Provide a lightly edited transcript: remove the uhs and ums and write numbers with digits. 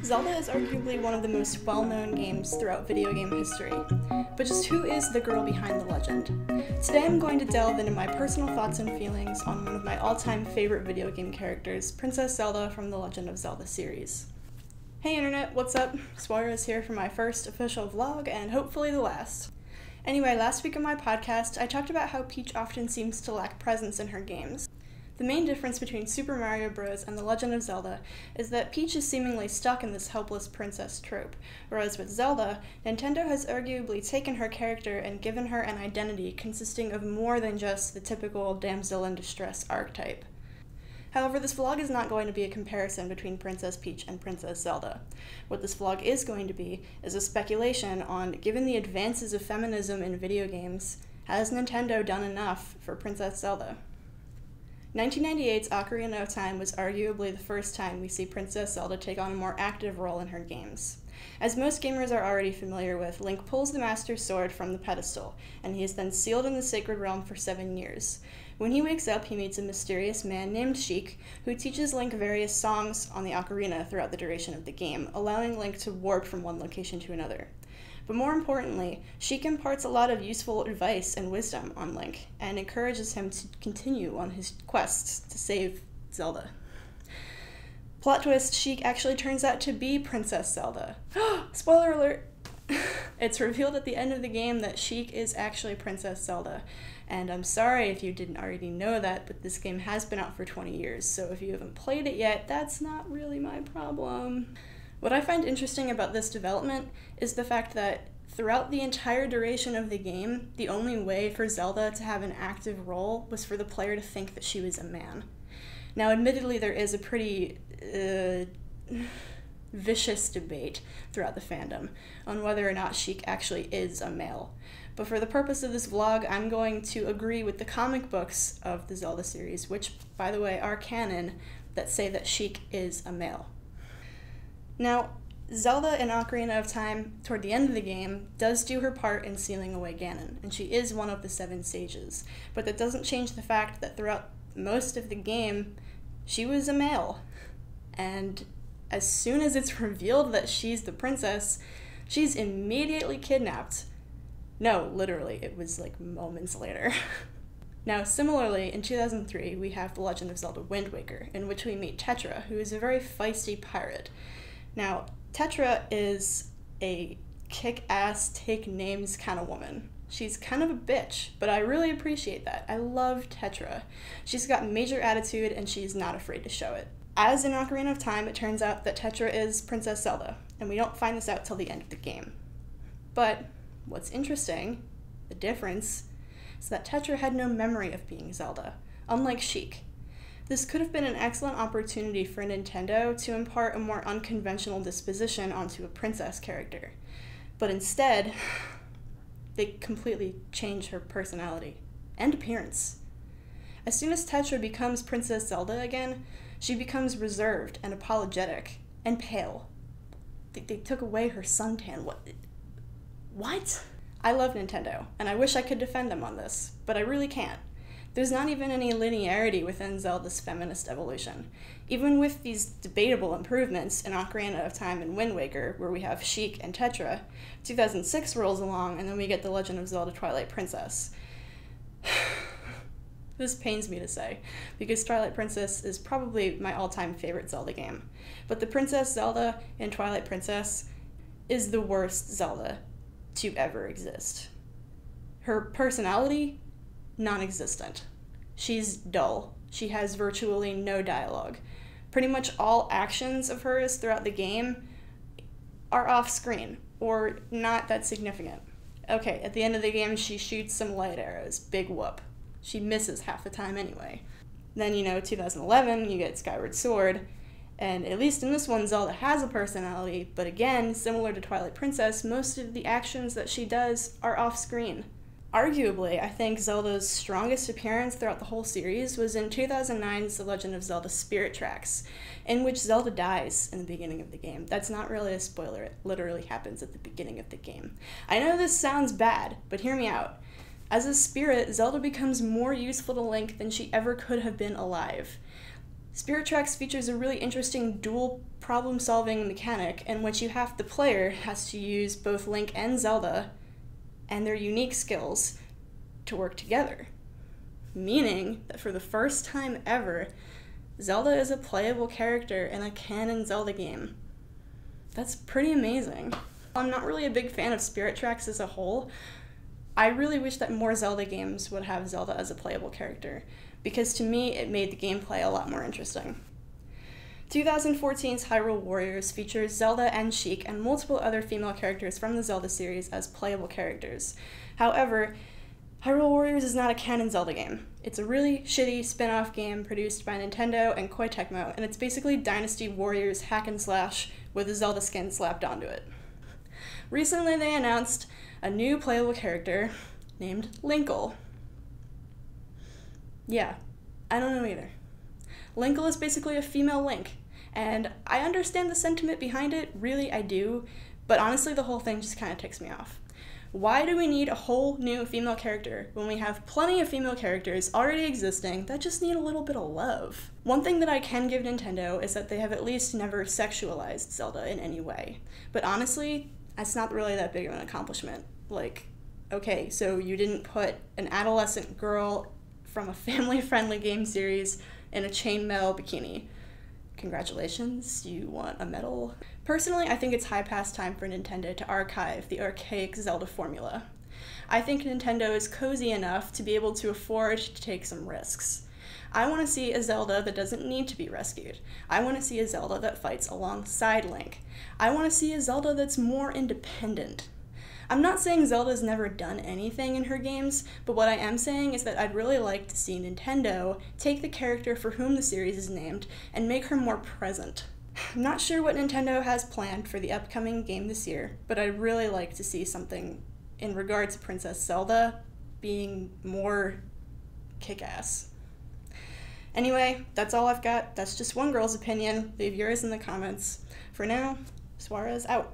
Zelda is arguably one of the most well-known games throughout video game history, but just who is the girl behind the legend? Today I'm going to delve into my personal thoughts and feelings on one of my all-time favorite video game characters, Princess Zelda from the Legend of Zelda series. Hey internet, what's up? Suarez here for my first official vlog, and hopefully the last. Anyway, last week on my podcast, I talked about how Peach often seems to lack presence in her games. The main difference between Super Mario Bros. And The Legend of Zelda is that Peach is seemingly stuck in this helpless princess trope, whereas with Zelda, Nintendo has arguably taken her character and given her an identity consisting of more than just the typical damsel in distress archetype. However, this vlog is not going to be a comparison between Princess Peach and Princess Zelda. What this vlog is going to be is a speculation on, given the advances of feminism in video games, has Nintendo done enough for Princess Zelda? 1998's Ocarina of Time was arguably the first time we see Princess Zelda take on a more active role in her games. As most gamers are already familiar with, Link pulls the Master Sword from the pedestal, and he is then sealed in the Sacred Realm for 7 years. When he wakes up, he meets a mysterious man named Sheik, who teaches Link various songs on the ocarina throughout the duration of the game, allowing Link to warp from one location to another. But more importantly, Sheik imparts a lot of useful advice and wisdom on Link, and encourages him to continue on his quests to save Zelda. Plot twist, Sheik actually turns out to be Princess Zelda. Spoiler alert! It's revealed at the end of the game that Sheik is actually Princess Zelda, and I'm sorry if you didn't already know that, but this game has been out for 20 years, so if you haven't played it yet, that's not really my problem. What I find interesting about this development is the fact that throughout the entire duration of the game, the only way for Zelda to have an active role was for the player to think that she was a man. Now, admittedly, there is a pretty vicious debate throughout the fandom on whether or not Sheik actually is a male. But for the purpose of this vlog, I'm going to agree with the comic books of the Zelda series, which, by the way, are canon, that say that Sheik is a male. Now, Zelda in Ocarina of Time, toward the end of the game, does do her part in sealing away Ganon, and she is one of the 7 sages, but that doesn't change the fact that throughout most of the game, she was a male. And as soon as it's revealed that she's the princess, she's immediately kidnapped. No, literally, it was like moments later. Now, similarly, in 2003, we have The Legend of Zelda Wind Waker, in which we meet Tetra, who is a very feisty pirate. Now, Tetra is a kick-ass, take-names kind of woman. She's kind of a bitch, but I really appreciate that. I love Tetra. She's got major attitude, and she's not afraid to show it. As in Ocarina of Time, it turns out that Tetra is Princess Zelda, and we don't find this out till the end of the game. But what's interesting, the difference, is that Tetra had no memory of being Zelda, unlike Sheik. This could have been an excellent opportunity for Nintendo to impart a more unconventional disposition onto a princess character. But instead, they completely change her personality and appearance. As soon as Tetra becomes Princess Zelda again, she becomes reserved and apologetic and pale. They took away her suntan. What? I love Nintendo, and I wish I could defend them on this, but I really can't. There's not even any linearity within Zelda's feminist evolution. Even with these debatable improvements in Ocarina of Time and Wind Waker, where we have Sheik and Tetra, 2006 rolls along, and then we get The Legend of Zelda Twilight Princess. This pains me to say, because Twilight Princess is probably my all-time favorite Zelda game. But the Princess Zelda in Twilight Princess is the worst Zelda to ever exist. Her personality? Non-existent. She's dull. She has virtually no dialogue. Pretty much all actions of hers throughout the game are off-screen, or not that significant. Okay, at the end of the game, she shoots some light arrows. Big whoop. She misses half the time anyway. Then, 2011, you get Skyward Sword, and at least in this one, Zelda has a personality, but again, similar to Twilight Princess, most of the actions that she does are off-screen. Arguably, I think Zelda's strongest appearance throughout the whole series was in 2009's The Legend of Zelda Spirit Tracks, in which Zelda dies in the beginning of the game. That's not really a spoiler, it literally happens at the beginning of the game. I know this sounds bad, but hear me out. As a spirit, Zelda becomes more useful to Link than she ever could have been alive. Spirit Tracks features a really interesting dual problem-solving mechanic in which the player has to use both Link and Zelda and their unique skills to work together. Meaning that for the first time ever, Zelda is a playable character in a canon Zelda game. That's pretty amazing. I'm not really a big fan of Spirit Tracks as a whole. I really wish that more Zelda games would have Zelda as a playable character, because to me it made the gameplay a lot more interesting. 2014's Hyrule Warriors features Zelda and Sheik and multiple other female characters from the Zelda series as playable characters. However, Hyrule Warriors is not a canon Zelda game. It's a really shitty spin-off game produced by Nintendo and Koei Tecmo, and it's basically Dynasty Warriors hack and slash with a Zelda skin slapped onto it. Recently they announced a new playable character named Linkle. Yeah, I don't know either. Linkle is basically a female Link, and I understand the sentiment behind it, really I do, but honestly the whole thing just kind of ticks me off. Why do we need a whole new female character when we have plenty of female characters already existing that just need a little bit of love? One thing that I can give Nintendo is that they have at least never sexualized Zelda in any way, but honestly, that's not really that big of an accomplishment. Like, okay, so you didn't put an adolescent girl from a family-friendly game series in a chainmail bikini. Congratulations, you want a medal? Personally, I think it's high past time for Nintendo to archive the archaic Zelda formula. I think Nintendo is cozy enough to be able to afford to take some risks. I want to see a Zelda that doesn't need to be rescued. I want to see a Zelda that fights alongside Link. I want to see a Zelda that's more independent. I'm not saying Zelda's never done anything in her games, but what I am saying is that I'd really like to see Nintendo take the character for whom the series is named and make her more present. I'm not sure what Nintendo has planned for the upcoming game this year, but I'd really like to see something in regard to Princess Zelda being more kick-ass. Anyway, that's all I've got. That's just one girl's opinion. Leave yours in the comments. For now, Suarez out.